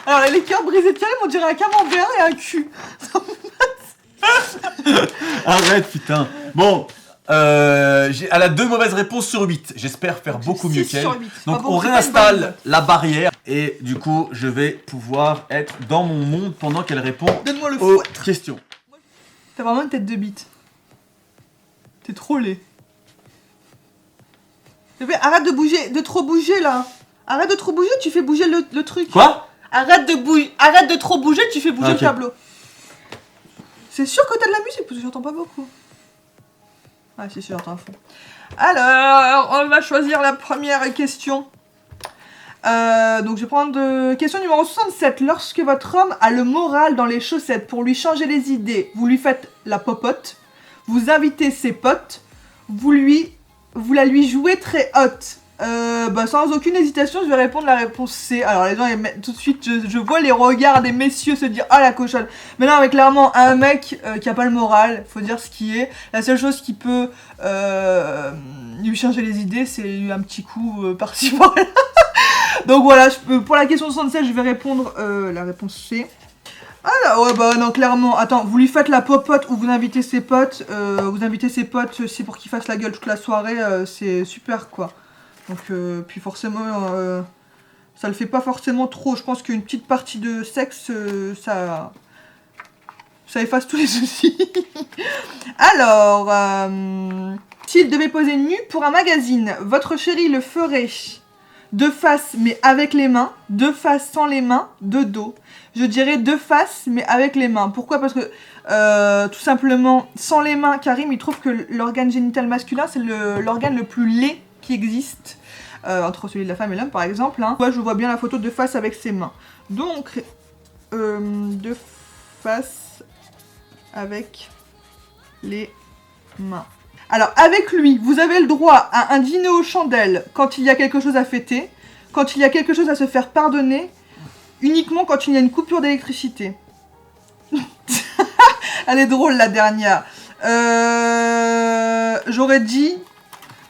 Alors les cœurs brisés de Karim, on dirait un camembert et un cul. Arrête, putain. Bon, elle a 2 mauvaises réponses sur 8. J'espère faire Donc, beaucoup 6 mieux qu'elle. sur 8. Donc Ah bon, on c'est pas une réinstalle bonne note. la barrière. Et du coup, je vais pouvoir être dans mon monde pendant qu'elle répond Donne-moi le aux fouet. questions. T'as vraiment une tête de bite. T'es trop laid. Arrête de bouger, de trop bouger là. Arrête de trop bouger, tu fais bouger le truc. Quoi? Arrête de trop bouger, tu fais bouger Ok. le tableau. C'est sûr que t'as de la musique parce que j'entends pas beaucoup. Ah si, j'entends à fond. Alors, on va choisir la première question. Donc je vais prendre question numéro 67. Lorsque votre homme a le moral dans les chaussettes pour lui changer les idées, vous lui faites la popote, vous invitez ses potes, vous la lui jouez très haute. Sans aucune hésitation, je vais répondre la réponse C. Alors les gens, tout de suite, je vois les regards des messieurs se dire « Ah la cochonne !» Mais non, mais clairement, un mec qui a pas le moral, faut dire ce qui est. La seule chose qui peut lui changer les idées, c'est lui un petit coup par-ci par-là. Donc voilà, pour la question 67, je vais répondre la réponse C. Ah ouais, bah non, clairement. Attends, vous lui faites la popote ou vous invitez ses potes. C'est pour qu'il fasse la gueule toute la soirée. C'est super, quoi. Donc, puis forcément, ça le fait pas forcément trop. Je pense qu'une petite partie de sexe, ça efface tous les soucis. Alors, s'il devait poser nu pour un magazine, votre chéri le ferait de face mais avec les mains, de face sans les mains, de dos. Je dirais de face mais avec les mains. Pourquoi? Parce que tout simplement, sans les mains, Karim il trouve que l'organe génital masculin c'est l'organe le plus laid qui existe. Entre celui de la femme et l'homme par exemple. Hein. Moi je vois bien la photo de face avec ses mains. Donc, de face avec les mains. Alors, avec lui, vous avez le droit à un dîner aux chandelles quand il y a quelque chose à fêter, quand il y a quelque chose à se faire pardonner, uniquement quand il y a une coupure d'électricité. Elle est drôle, la dernière. J'aurais dit,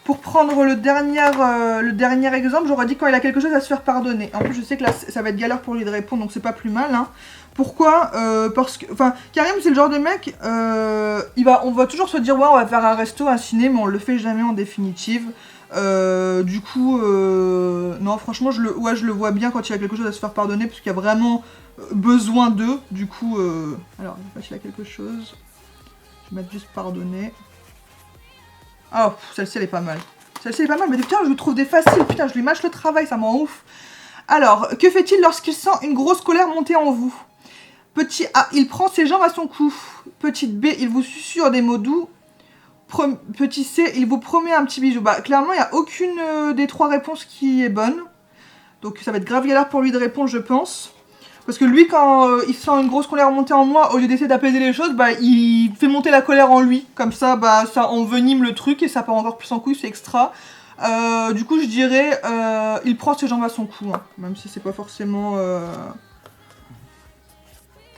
pour prendre le dernier exemple, j'aurais dit quand il a quelque chose à se faire pardonner. En plus, je sais que là, ça va être galère pour lui de répondre, donc c'est pas plus mal, hein. Pourquoi? Parce que, enfin, Karim c'est le genre de mec, on va toujours se dire ouais on va faire un resto, un ciné, mais on le fait jamais en définitive. Du coup, non franchement je le vois bien quand il y a quelque chose à se faire pardonner parce qu'il y a vraiment besoin d'eux. Du coup, alors je sais pas s'il y a quelque chose. Je vais mettre juste pardonner. Oh, celle-ci elle est pas mal. Celle-ci elle est pas mal, mais putain je lui trouve des faciles, putain je lui mâche le travail, ça me rend ouf. Alors, que fait-il lorsqu'il sent une grosse colère monter en vous? Petit A, il prend ses jambes à son cou. Petite B, il vous susurre des mots doux. Petit C, il vous promet un petit bijou. Bah, clairement, il n'y a aucune des 3 réponses qui est bonne. Donc, ça va être grave galère pour lui de répondre, je pense. Parce que lui, quand il sent une grosse colère monter en moi, au lieu d'essayer d'apaiser les choses, bah, il fait monter la colère en lui. Comme ça, bah, ça envenime le truc et ça part encore plus en couille, c'est extra. Du coup, je dirais, il prend ses jambes à son cou. Hein, même si c'est pas forcément...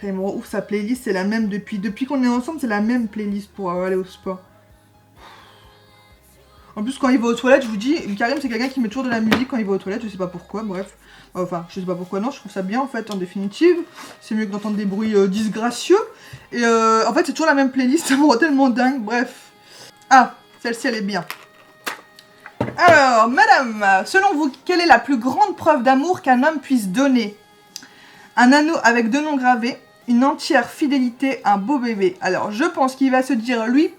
Il me rend ouf, sa playlist, c'est la même depuis qu'on est ensemble, c'est la même playlist pour aller au sport. En plus, quand il va aux toilettes, je vous dis, Karim, c'est quelqu'un qui met toujours de la musique quand il va aux toilettes, je sais pas pourquoi, bref. Enfin, je sais pas pourquoi, non, je trouve ça bien en fait, en définitive. C'est mieux que d'entendre des bruits disgracieux. Et en fait, c'est toujours la même playlist, ça me rend tellement dingue, bref. Ah, celle-ci, elle est bien. Alors, madame, selon vous, quelle est la plus grande preuve d'amour qu'un homme puisse donner? Un anneau avec 2 noms gravés, une entière fidélité, un beau bébé. Alors, je pense qu'il va se dire, lui,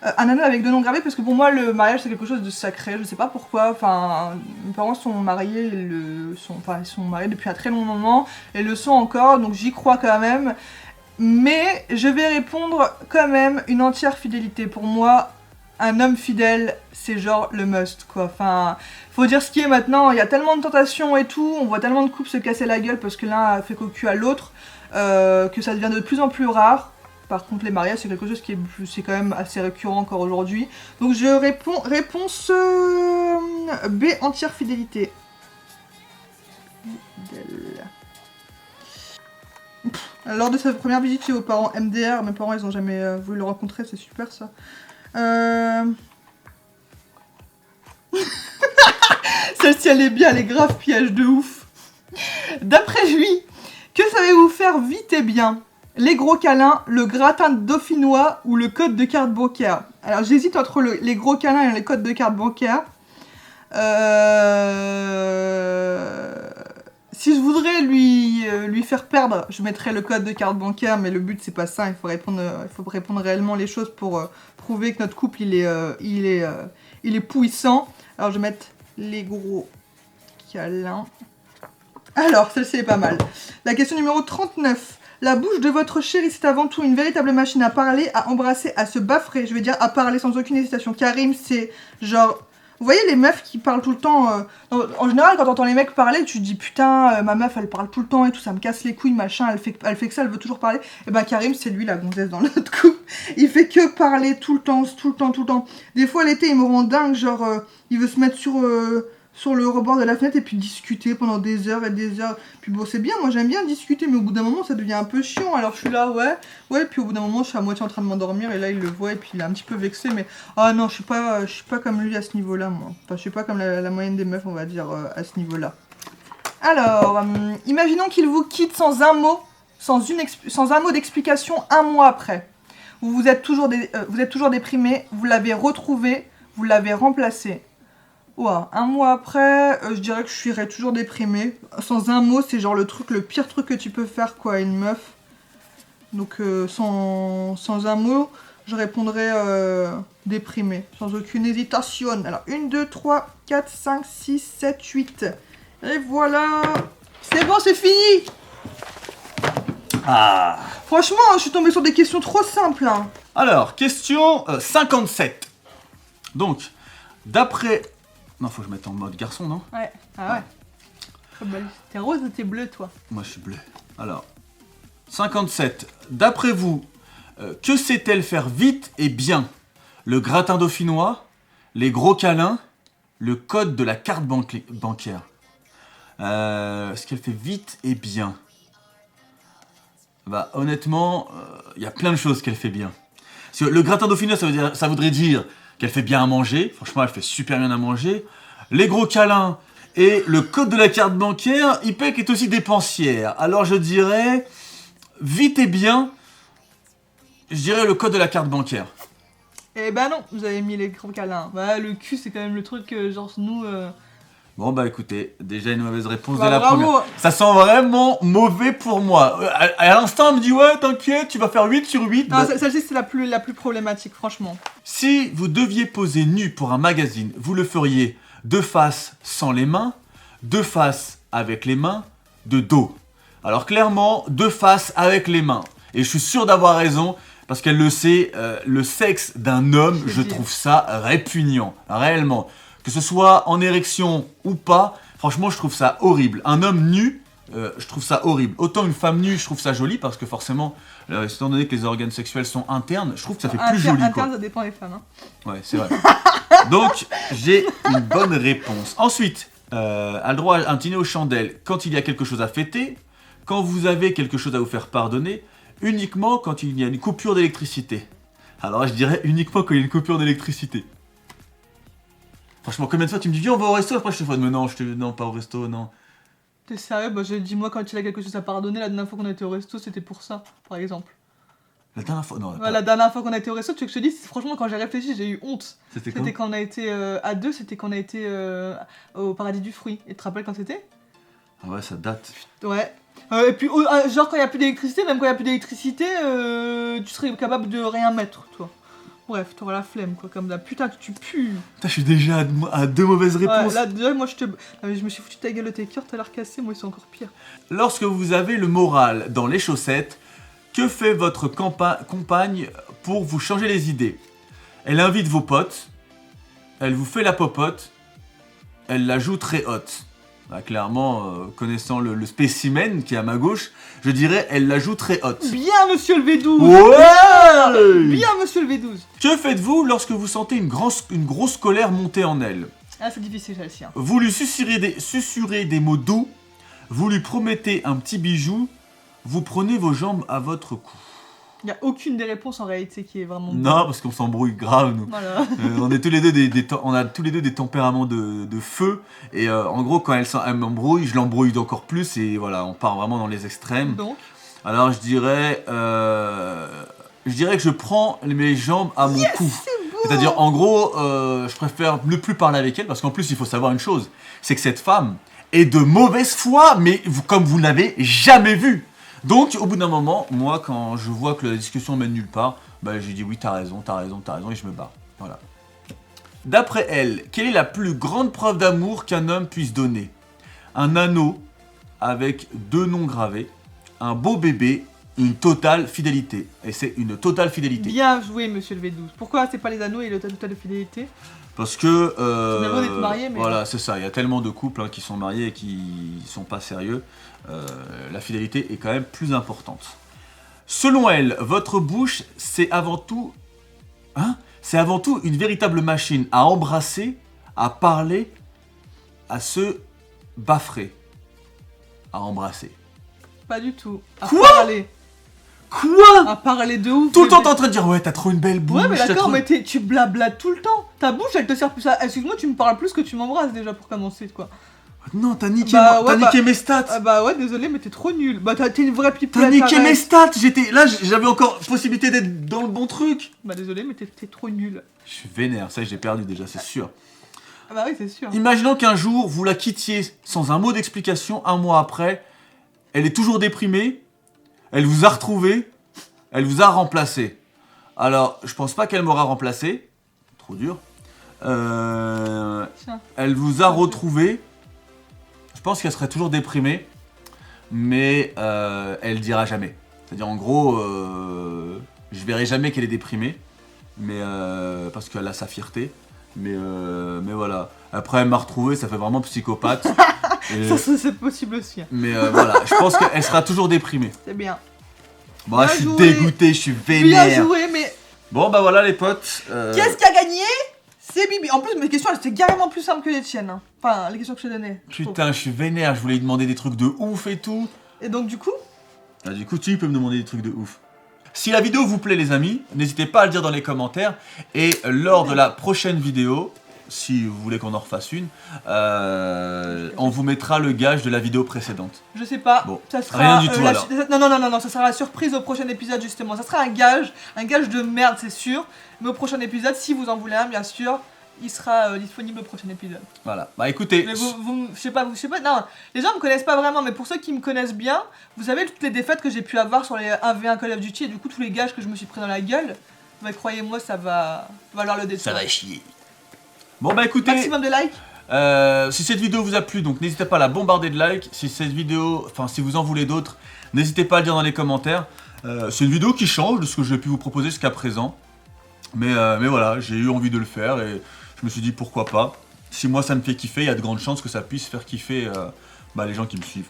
un anneau avec 2 noms gravés, parce que pour moi, le mariage, c'est quelque chose de sacré. Je sais pas pourquoi. Enfin, mes parents sont mariés, ils sont mariés depuis un très long moment, et le sont encore, donc j'y crois quand même. Mais je vais répondre quand même une entière fidélité. Pour moi, un homme fidèle, c'est genre le must, quoi. Enfin, faut dire ce qui est maintenant, il y a tellement de tentations et tout, on voit tellement de couples se casser la gueule parce que l'un a fait cocu à l'autre, que ça devient de plus en plus rare. Par contre, les mariages, c'est quelque chose qui est quand même assez récurrent encore aujourd'hui. Donc je réponds, réponse B, entière fidélité. Lors de sa première visite chez vos parents, MDR, mes parents ils ont jamais voulu le rencontrer, c'est super ça. Celle-ci elle est bien, elle est grave piège de ouf. D'après lui, Que savez-vous faire vite et bien? Les gros câlins, le gratin dauphinois ou le code de carte bancaire? Alors j'hésite entre les gros câlins et les codes de carte bancaire. Si je voudrais lui faire perdre, je mettrais le code de carte bancaire, mais le but c'est pas ça. Il faut répondre réellement les choses pour prouver que notre couple il est puissant. Alors je vais mettre les gros câlins. Alors celle-ci est pas mal. La question numéro 39. La bouche de votre chéri, c'est avant tout une véritable machine à parler, à embrasser, à se baffrer. Je veux dire à parler sans aucune hésitation. Karim, c'est genre... Vous voyez les meufs qui parlent tout le temps en général, quand t'entends les mecs parler, tu te dis putain, ma meuf elle parle tout le temps et tout, ça me casse les couilles, machin, elle fait que ça, elle veut toujours parler. Et ben Karim, c'est lui la gonzesse dans notre couple. Il fait que parler tout le temps. Des fois l'été, il me rend dingue, genre il veut se mettre sur le rebord de la fenêtre et puis discuter pendant des heures et des heures. Puis bon, c'est bien, moi j'aime bien discuter, mais au bout d'un moment ça devient un peu chiant. Alors je suis là, ouais, puis au bout d'un moment je suis à moitié en train de m'endormir et là il le voit et puis il est un petit peu vexé, mais ah non, je suis pas comme lui à ce niveau-là, moi. Enfin, je suis pas comme la moyenne des meufs, on va dire, à ce niveau-là. Alors, imaginons qu'il vous quitte sans un mot, sans un mot d'explication un mois après. Vous êtes toujours déprimé, vous l'avez retrouvé, vous l'avez remplacé. Ouah, un mois après, je dirais que je serais toujours déprimée. Sans un mot, c'est genre le pire truc que tu peux faire, quoi, à une meuf. Donc, sans un mot, je répondrais déprimée, sans aucune hésitation. Alors, 1, 2, 3, 4, 5, 6, 7, 8. Et voilà. C'est bon, c'est fini. Ah. Franchement, je suis tombée sur des questions trop simples. Hein. Alors, question 57. Donc, d'après... Non, faut que je mette en mode garçon, non? Ouais. Ah ouais. T'es rose ou t'es bleu, toi? Moi, je suis bleu. Alors, 57. D'après vous, que sait-elle faire vite et bien? Le gratin dauphinois, les gros câlins, le code de la carte bancaire. Ce qu'elle fait vite et bien. Bah, honnêtement, il y a plein de choses qu'elle fait bien. Parce que le gratin dauphinois, ça voudrait dire qu'elle fait bien à manger. Franchement, elle fait super bien à manger. Les gros câlins et le code de la carte bancaire, il peut être aussi dépensière. Alors je dirais, vite et bien, je dirais le code de la carte bancaire. Eh ben non, vous avez mis les gros câlins. Bah, le cul, c'est quand même le truc, genre, nous... Bon bah écoutez, déjà une mauvaise réponse bah, dès la première. Ça sent vraiment mauvais pour moi. À l'instant, elle me dit ouais, t'inquiète, tu vas faire 8 sur 8. Non, celle-ci c'est la plus problématique, franchement. Si vous deviez poser nu pour un magazine, vous le feriez de face sans les mains, de face avec les mains, de dos. Alors clairement, de face avec les mains. Et je suis sûr d'avoir raison, parce qu'elle le sait, le sexe d'un homme, je trouve ça répugnant, réellement. Que ce soit en érection ou pas, franchement, je trouve ça horrible. Un homme nu, je trouve ça horrible. Autant une femme nue, je trouve ça joli, parce que forcément, étant donné que les organes sexuels sont internes, je trouve que ça fait plus joli. Interne, ça dépend des femmes. Hein. Ouais, c'est vrai. Donc, j'ai une bonne réponse. Ensuite, a le droit à un dîner aux chandelles quand il y a quelque chose à fêter, quand vous avez quelque chose à vous faire pardonner, uniquement quand il y a une coupure d'électricité. Alors, je dirais uniquement quand il y a une coupure d'électricité. Franchement, combien de fois tu me dis viens on va au resto, après je te fais mais non, non pas au resto, non. T'es sérieux? Bah j'ai dit moi quand il a quelque chose à pardonner, la dernière fois qu'on a été au resto c'était pour ça, par exemple. La dernière fois, non. Ouais, la dernière fois qu'on a été au resto, tu veux que je te dise, franchement quand j'ai réfléchi j'ai eu honte. C'était quand on a été à deux, c'était quand on a été au paradis du fruit. Et tu te rappelles quand c'était? Ah ouais, ça date. Ouais. Et puis genre quand il n'y a plus d'électricité, même quand il n'y a plus d'électricité, tu serais capable de rien mettre, toi. Bref, t'auras la flemme, quoi, comme là. Putain, que tu pues. Putain, je suis déjà à 2 mauvaises réponses. Ouais, là, déjà, moi, je me suis foutu de ta gueule de tes cœurs, t'as l'air cassé, moi, c'est encore pire. Lorsque vous avez le moral dans les chaussettes, que fait votre compagne pour vous changer les idées? Elle invite vos potes, elle vous fait la popote, elle la joue très haute. Bah, clairement, connaissant le spécimen qui est à ma gauche, je dirais elle la joue très haute. Bien, monsieur le V12. Ouais. Bien, monsieur le V12. Que faites-vous lorsque vous sentez une grosse colère monter en elle? Ah, c'est difficile, celle-ci. Hein. Vous lui susurrez des mots doux, vous lui promettez un petit bijou, vous prenez vos jambes à votre cou. Il n'y a aucune des réponses en réalité qui est vraiment... Non, parce qu'on s'embrouille grave, nous. Voilà. On est tous les deux on a tous les deux des tempéraments de feu. Et en gros, quand elle m'embrouille, je l'embrouille encore plus. Et voilà, on part vraiment dans les extrêmes. Donc, Alors, je dirais que je prends mes jambes à mon cou. c'est beau. C'est-à-dire, en gros, je préfère ne plus parler avec elle. Parce qu'en plus, il faut savoir une chose. C'est que cette femme est de mauvaise foi, mais comme vous n'avez jamais vu. Donc, au bout d'un moment, moi, quand je vois que la discussion mène nulle part, bah, j'ai dit oui, t'as raison, et je me barre. Voilà. D'après elle, quelle est la plus grande preuve d'amour qu'un homme puisse donner? Un anneau avec 2 noms gravés, un beau bébé, une totale fidélité. Et c'est une totale fidélité. Bien joué, monsieur le V12. Pourquoi c'est pas les anneaux et le total de fidélité? Parce que... C'est bien beau d'être marié, mais... Voilà, c'est ça. Il y a tellement de couples qui sont mariés et qui sont pas sérieux. La fidélité est quand même plus importante. Selon elle, votre bouche, c'est avant tout... c'est avant tout une véritable machine à embrasser, à parler, à se baffrer. À embrasser. Pas du tout. À Quoi parler. Quoi? À parler de ouf. Tout le temps, t'es bébé. en train de dire, ouais, t'as trop une belle bouche. Ouais, mais t'as d'accord, trop- mais tu blablates tout le temps. Ta bouche, elle te sert plus à... Excuse-moi, tu me parles plus que tu m'embrasses déjà pour commencer, quoi. Non, t'as niqué, Bah, ouais, t'as niqué mes stats. Ah bah ouais, désolé, mais t'es trop nul. Bah t'es une vraie pipe. T'as niqué mes stats. J'avais encore possibilité d'être dans le bon truc. Bah désolé, mais t'es trop nul. Je suis vénère, ça j'ai perdu déjà, c'est sûr. Ah bah oui, c'est sûr. Imaginons qu'un jour, vous la quittiez sans un mot d'explication, un mois après, elle est toujours déprimée, elle vous a retrouvé, elle vous a remplacé. Alors, je pense pas qu'elle m'aura remplacé, trop dur. Tiens. Elle vous a retrouvé, je pense qu'elle serait toujours déprimée, mais elle dira jamais. C'est-à-dire, en gros, je verrai jamais qu'elle est déprimée, mais parce qu'elle a sa fierté. Mais voilà. Après, elle m'a retrouvé, ça fait vraiment psychopathe. Et- Ça, c'est possible aussi. Hein. mais voilà, je pense qu'elle sera toujours déprimée. C'est bien. Bon, Bien je suis joué. dégoûté, je suis Bien vénère. joué, mais Bon, bah voilà les potes. qu'est-ce qui a gagné? C'est Bibi. En plus, mes questions, elles étaient carrément plus simples que les tiennes. Hein. Enfin, les questions que je t'ai données. je trouve. Putain, je suis vénère, je voulais lui demander des trucs de ouf et tout. Et donc, du coup, Ah, du coup, tu peux me demander des trucs de ouf. Si la vidéo vous plaît les amis, n'hésitez pas à le dire dans les commentaires. Et lors de la prochaine vidéo, si vous voulez qu'on en refasse une, on vous mettra le gage de la vidéo précédente. je sais pas. Bon, Ça sera rien du tout, la alors. Non, ça sera la surprise au prochain épisode justement. Ça sera un gage de merde, c'est sûr. Mais au prochain épisode, si vous en voulez un, bien sûr, il sera disponible au prochain épisode. Voilà, bah écoutez, Mais je sais pas, non, les gens me connaissent pas vraiment, mais pour ceux qui me connaissent bien, vous savez toutes les défaites que j'ai pu avoir sur les 1v1 Call of Duty et du coup tous les gages que je me suis pris dans la gueule, bah croyez-moi, ça va valoir le détour. ça va chier. Bon bah écoutez, Maximum de likes. si cette vidéo vous a plu, donc n'hésitez pas à la bombarder de likes. Si cette vidéo, enfin si vous en voulez d'autres, n'hésitez pas à le dire dans les commentaires. C'est une vidéo qui change de ce que j'ai pu vous proposer jusqu'à présent. Mais voilà, j'ai eu envie de le faire et je me suis dit pourquoi pas. Si moi ça me fait kiffer, il y a de grandes chances que ça puisse faire kiffer les gens qui me suivent.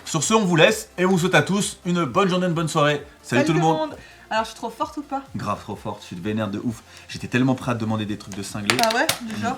Sur ce, on vous laisse et on vous souhaite à tous une bonne journée, une bonne soirée. Salut tout le monde. Alors je suis trop forte ou pas? Grave trop forte, je suis vénère de ouf. J'étais tellement prêt à te demander des trucs de cinglé. Ah ouais, déjà.